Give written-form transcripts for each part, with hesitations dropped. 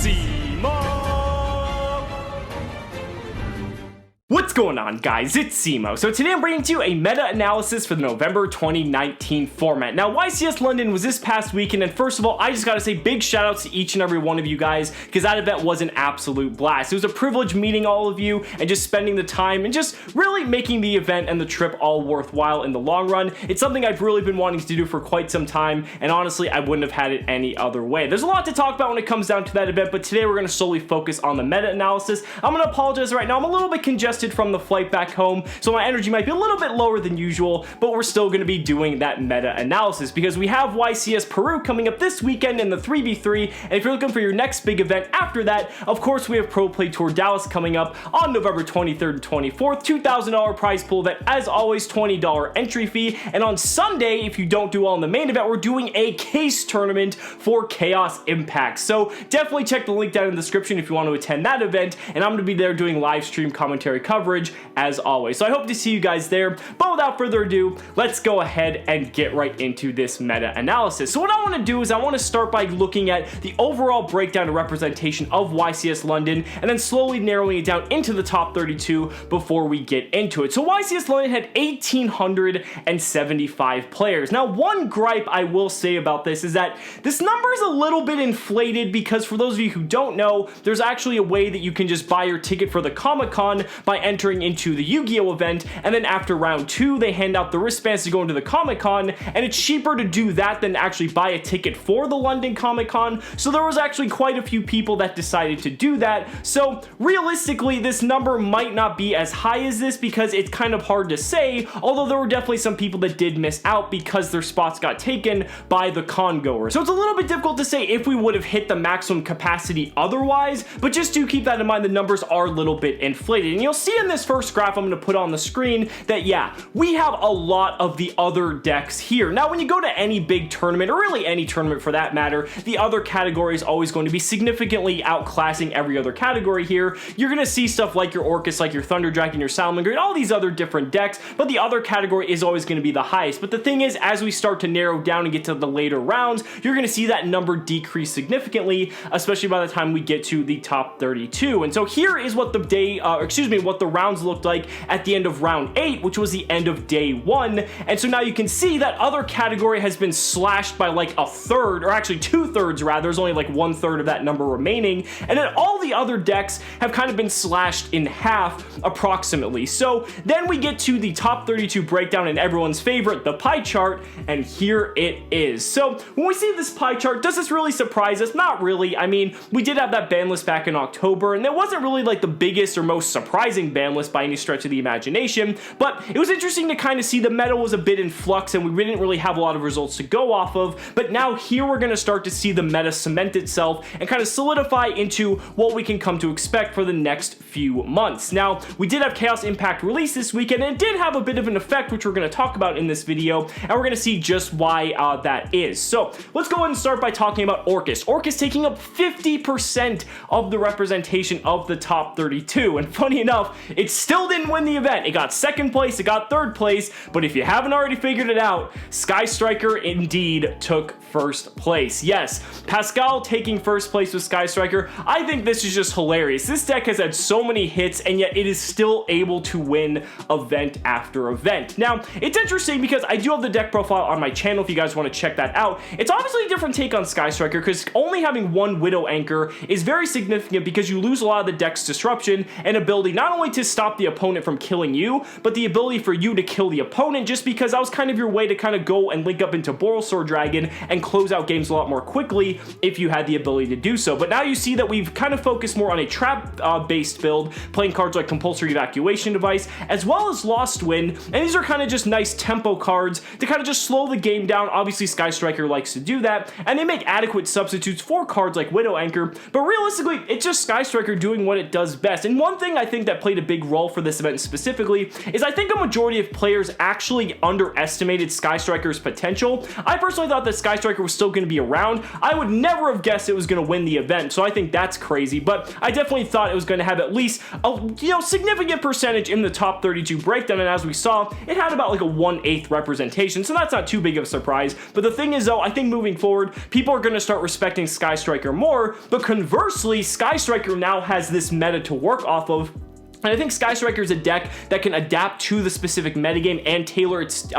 Cimoooooooo. What's going on, guys? It's Cimo. So today I'm bringing to you a meta-analysis for the November 2019 format. Now, YCS London was this past weekend, and first of all, I just gotta say big shout outs to each and every one of you guys, because that event was an absolute blast. It was a privilege meeting all of you and just spending the time and just really making the event and the trip all worthwhile in the long run. It's something I've really been wanting to do for quite some time, and honestly, I wouldn't have had it any other way. There's a lot to talk about when it comes down to that event, but today we're gonna solely focus on the meta-analysis. I'm gonna apologize right now. I'm a little bit congested from the flight back home, so my energy might be a little bit lower than usual, but we're still going to be doing that meta analysis because we have YCS Peru coming up this weekend in the 3v3, and if you're looking for your next big event after that, of course we have Pro Play Tour Dallas coming up on November 23rd and 24th, $2,000 prize pool event, as always, $20 entry fee, and on Sunday, if you don't do well in the main event, we're doing a case tournament for Chaos Impact, so definitely check the link down in the description if you want to attend that event, and I'm going to be there doing live stream commentary coverage as always. So I hope to see you guys there, but without further ado, let's go ahead and get right into this meta analysis. So what I want to do is I want to start by looking at the overall breakdown and representation of YCS London and then slowly narrowing it down into the top 32 before we get into it. So YCS London had 1,875 players. Now, one gripe I will say about this is that this number is a little bit inflated because for those of you who don't know, there's actually a way that you can just buy your ticket for the Comic-Con by entering into the Yu-Gi-Oh event, and then after round 2 they hand out the wristbands to go into the Comic-Con, and it's cheaper to do that than actually buy a ticket for the London Comic-Con. So there was actually quite a few people that decided to do that. So realistically, this number might not be as high as this because it's kind of hard to say, although there were definitely some people that did miss out because their spots got taken by the con goers. So it's a little bit difficult to say if we would have hit the maximum capacity otherwise, but just do keep that in mind. The numbers are a little bit inflated, and you'll see in this first graph I'm going to put on the screen that yeah, we have a lot of the other decks here. Now when you go to any big tournament, or really any tournament for that matter, the other category is always going to be significantly outclassing every other category here. You're going to see stuff like your Orcust, like your Thunder Dragon, your Salamangreat, all these other different decks, but the other category is always going to be the highest. But the thing is, as we start to narrow down and get to the later rounds, you're going to see that number decrease significantly, especially by the time we get to the top 32. And so here is what the what the rounds looked like at the end of round 8, which was the end of day 1. And so now you can see that other category has been slashed by like a third, or actually 2/3 rather. There's only like 1/3 of that number remaining, and then all the other decks have kind of been slashed in half approximately. So then we get to the top 32 breakdown and everyone's favorite, the pie chart, and here it is. So when we see this pie chart, does this really surprise us? Not really. I mean, we did have that ban list back in October, and it wasn't really like the biggest or most surprising ban list by any stretch of the imagination, but it was interesting to kind of see the meta was a bit in flux and we didn't really have a lot of results to go off of, but now here we're going to start to see the meta cement itself and kind of solidify into what we can come to expect for the next few months. Now, we did have Chaos Impact release this weekend, and it did have a bit of an effect, which we're going to talk about in this video, and we're going to see just why that is. So let's go ahead and start by talking about Orcust. Orcust taking up 50% of the representation of the top 32, and funny enough, it still didn't win the event. It got second place, it got third place, but if you haven't already figured it out, Sky Striker indeed took first place. Yes, Pascal taking first place with Sky Striker. I think this is just hilarious. This deck has had so many hits, and yet it is still able to win event after event. Now, it's interesting because I do have the deck profile on my channel if you guys want to check that out. It's obviously a different take on Sky Striker because only having one Widow Anchor is very significant because you lose a lot of the deck's disruption and ability not only to stop the opponent from killing you, but the ability for you to kill the opponent, just because that was kind of your way to kind of go and link up into Borrelsword Dragon and close out games a lot more quickly if you had the ability to do so. But now you see that we've kind of focused more on a trap based build, playing cards like Compulsory Evacuation Device as well as Lost Wind, and these are kind of just nice tempo cards to kind of just slow the game down. Obviously Sky Striker likes to do that, and they make adequate substitutes for cards like Widow Anchor, but realistically it's just Sky Striker doing what it does best. And one thing I think that played a big big role for this event specifically is I think a majority of players actually underestimated Sky Striker's potential. I personally thought that Sky Striker was still going to be around. I would never have guessed it was going to win the event, so I think that's crazy, but I definitely thought it was going to have at least a significant percentage in the top 32 breakdown, and as we saw, it had about like a 1/8 representation, so that's not too big of a surprise. But the thing is though, I think moving forward, people are going to start respecting Sky Striker more, but conversely, Sky Striker now has this meta to work off of. And I think Sky Striker is a deck that can adapt to the specific metagame and tailor its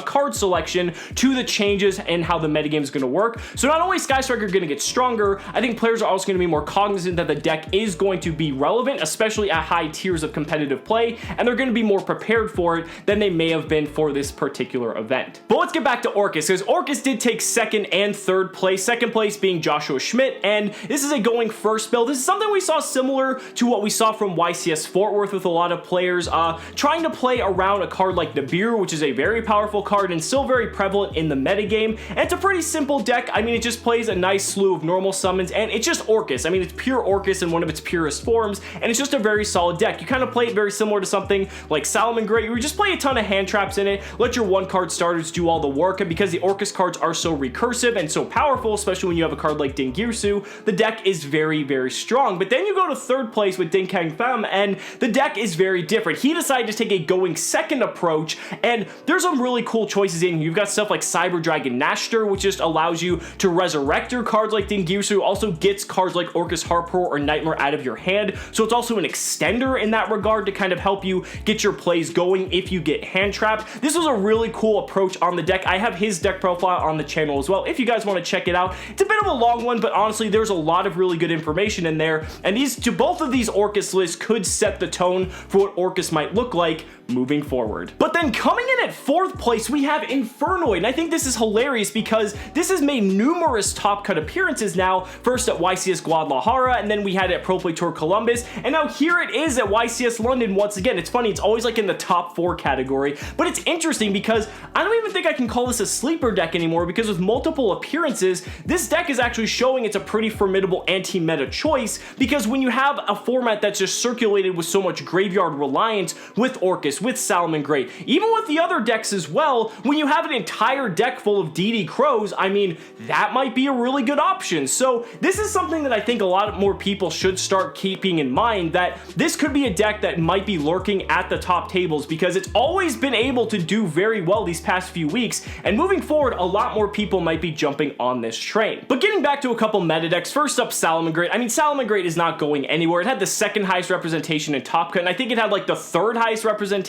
card selection to the changes and how the metagame is going to work. So not only is Sky Striker going to get stronger, I think players are also going to be more cognizant that the deck is going to be relevant, especially at high tiers of competitive play, and they're going to be more prepared for it than they may have been for this particular event. But let's get back to Orcust, because Orcust did take second and third place, second place being Joshua Schmidt, and this is a going first build. This is something we saw similar to what we saw from YCS Fort Worth with a lot of players trying to play around a card like Nibiru, which is a very powerful card and still very prevalent in the metagame. And it's a pretty simple deck. I mean, it just plays a nice slew of normal summons, and it's just Orcust. I mean, it's pure Orcust in one of its purest forms, and it's just a very solid deck. You kind of play it very similar to something like Salamangreat, where you just play a ton of hand traps in it, let your one card starters do all the work, and because the Orcust cards are so recursive and so powerful, especially when you have a card like Dingirsu, the deck is very, very strong. But then you go to third place with Din Kang Fem, and the deck is very different. He decided to take a going second approach, and there's some really cool choices in here. You've got stuff like Cyber Dragon Nashter, which just allows you to resurrect your cards like Dingirsu, also gets cards like Orcust Harper or Nightmare out of your hand, so it's also an extender in that regard to kind of help you get your plays going if you get hand trapped. This was a really cool approach on the deck. I have his deck profile on the channel as well if you guys want to check it out. It's a bit of a long one, but honestly, there's a lot of really good information in there, and both of these Orcust lists could set the tone for what Orcust might look like moving forward. But then coming in at fourth place, we have Infernoid, and I think this is hilarious because this has made numerous top cut appearances now, first at YCS Guadalajara, and then we had it at Pro Play Tour Columbus, and now here it is at YCS London once again. It's funny, it's always like in the top 4 category, but it's interesting because I don't even think I can call this a sleeper deck anymore, because with multiple appearances, this deck is actually showing it's a pretty formidable anti-meta choice, because when you have a format that's just circulated with so much graveyard reliance with Orcust, with Salamangreat, even with the other decks as well, when you have an entire deck full of DD Crows, I mean, that might be a really good option. So this is something that I think a lot more people should start keeping in mind, that this could be a deck that might be lurking at the top tables, because it's always been able to do very well these past few weeks, and moving forward, a lot more people might be jumping on this train. But getting back to a couple meta decks, first up, Salamangreat. I mean, Salamangreat is not going anywhere. It had the second highest representation in Top Cut, and I think it had like the third highest representation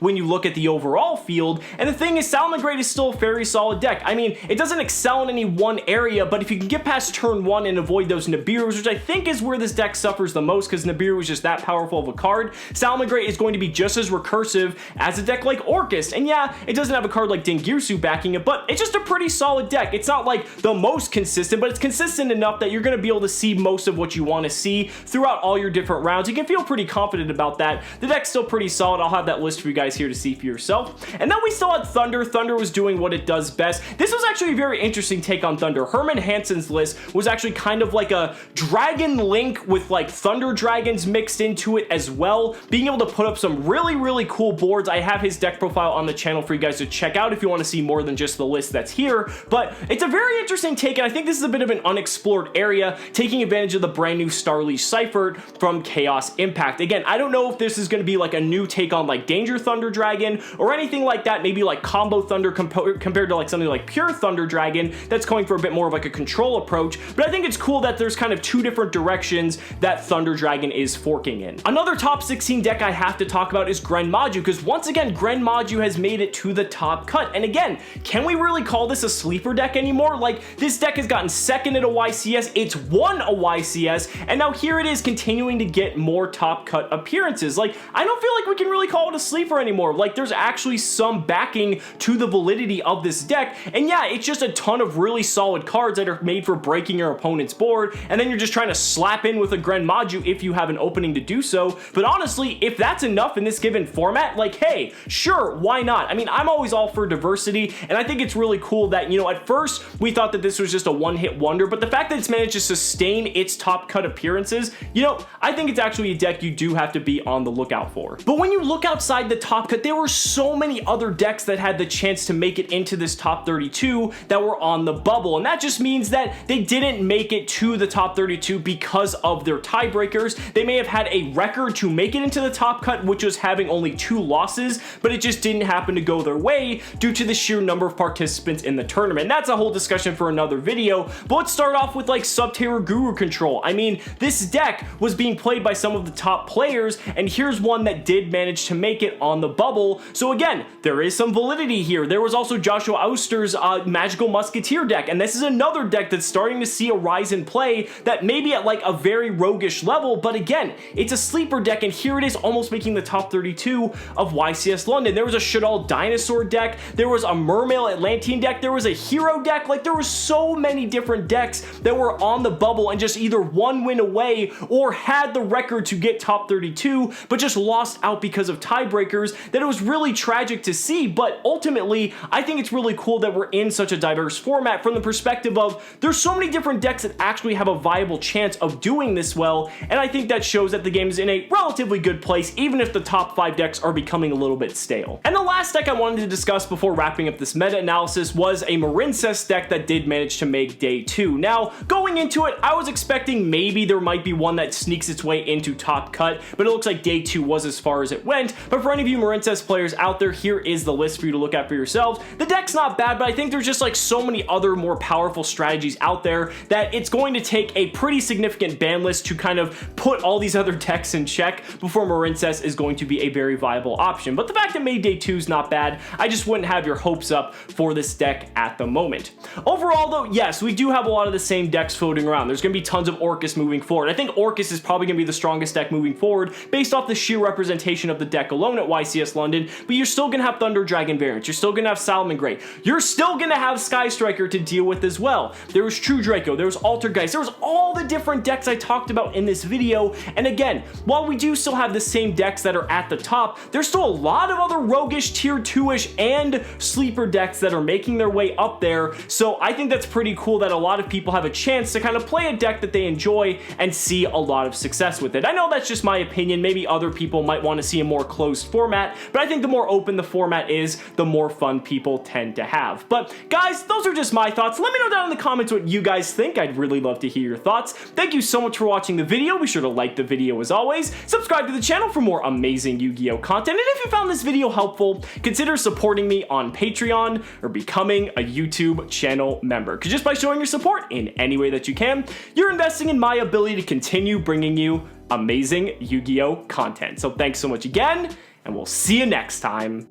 when you look at the overall field. And the thing is, Salamangreat is still a very solid deck. I mean, it doesn't excel in any one area, but if you can get past turn 1 and avoid those Nibirus, which I think is where this deck suffers the most, because Nibiru is just that powerful of a card, Salamangreat is going to be just as recursive as a deck like Orcust. And yeah, it doesn't have a card like Dingirsu backing it, but it's just a pretty solid deck. It's not like the most consistent, but it's consistent enough that you're going to be able to see most of what you want to see throughout all your different rounds. You can feel pretty confident about that. The deck's still pretty solid. I'll have that list for you guys here to see for yourself. And then we still had Thunder. Thunder was doing what it does best. This was actually a very interesting take on Thunder. Herman Hansen's list was actually kind of like a Dragon Link with like Thunder Dragons mixed into it as well, being able to put up some really, really cool boards. I have his deck profile on the channel for you guys to check out if you want to see more than just the list that's here, but it's a very interesting take, and I think this is a bit of an unexplored area, taking advantage of the brand new Starliege Cipher from Chaos Impact. Again, I don't know if this is going to be like a new take on like Danger Thunder Dragon or anything like that, maybe like Combo Thunder compared to like something like Pure Thunder Dragon that's going for a bit more of like a control approach, but I think it's cool that there's kind of two different directions that Thunder Dragon is forking in. Another top 16 deck I have to talk about is Gren Maju, because once again, Gren Maju has made it to the top cut, and again, can we really call this a sleeper deck anymore? Like, this deck has gotten second at a YCS, it's won a YCS, and now here it is continuing to get more top cut appearances. Like, I don't feel like we can really call it a sleeper anymore. Like, there's actually some backing to the validity of this deck, and yeah, it's just a ton of really solid cards that are made for breaking your opponent's board, and then you're just trying to slap in with a Gren Maju if you have an opening to do so. But honestly, if that's enough in this given format, like, hey, sure, why not? I mean, I'm always all for diversity, and I think it's really cool that, you know, at first we thought that this was just a one-hit wonder, but the fact that it's managed to sustain its top cut appearances, you know, I think it's actually a deck you do have to be on the lookout for. But when you look outside the top cut, there were so many other decks that had the chance to make it into this top 32 that were on the bubble, and that just means that they didn't make it to the top 32 because of their tiebreakers. They may have had a record to make it into the top cut, which was having only 2 losses, but it just didn't happen to go their way due to the sheer number of participants in the tournament. That's a whole discussion for another video, but let's start off with like Subterra Guru Control. I mean, this deck was being played by some of the top players, and here's one that did manage to make it on the bubble. So again, there is some validity here. There was also Joshua Auster's Magical Musketeer deck, and this is another deck that's starting to see a rise in play that may be at like a very roguish level, but again, it's a sleeper deck, and here it is almost making the top 32 of YCS London. There was a Shaddoll Dinosaur deck, there was a Mermail Atlantean deck, there was a Hero deck, like there were so many different decks that were on the bubble and just either one win away or had the record to get top 32, but just lost out because of tiebreakers, that it was really tragic to see. But ultimately, I think it's really cool that we're in such a diverse format from the perspective of there's so many different decks that actually have a viable chance of doing this well, and I think that shows that the game is in a relatively good place, even if the top 5 decks are becoming a little bit stale. And the last deck I wanted to discuss before wrapping up this meta-analysis was a Marincess deck that did manage to make day 2. Now, going into it, I was expecting maybe there might be one that sneaks its way into top cut, but it looks like day 2 was as far as it went. But for any of you Marincess players out there, here is the list for you to look at for yourselves. The deck's not bad, but I think there's just like so many other more powerful strategies out there that it's going to take a pretty significant ban list to kind of put all these other decks in check before Marincess is going to be a very viable option. But the fact that May Day 2 is not bad, I just wouldn't have your hopes up for this deck at the moment. Overall though, yes, we do have a lot of the same decks floating around. There's going to be tons of Orcust moving forward. I think Orcust is probably going to be the strongest deck moving forward based off the sheer representation of the deck alone at YCS London, but you're still going to have Thunder Dragon variants. You're still going to have Salamangreat. You're still going to have Sky Striker to deal with as well. There was True Draco, there was Altergeist, there was all the different decks I talked about in this video, and again, while we do still have the same decks that are at the top, there's still a lot of other roguish, tier 2-ish, and sleeper decks that are making their way up there, so I think that's pretty cool that a lot of people have a chance to kind of play a deck that they enjoy and see a lot of success with it. I know that's just my opinion, maybe other people might want to see a more closed format, but I think the more open the format is, the more fun people tend to have. But guys, those are just my thoughts. Let me know down in the comments what you guys think. I'd really love to hear your thoughts. Thank you so much for watching the video. Be sure to like the video as always, subscribe to the channel for more amazing Yu-Gi-Oh content, and if you found this video helpful, consider supporting me on Patreon or becoming a YouTube channel member, because just by showing your support in any way that you can, you're investing in my ability to continue bringing you amazing Yu-Gi-Oh content. So thanks so much again, and we'll see you next time.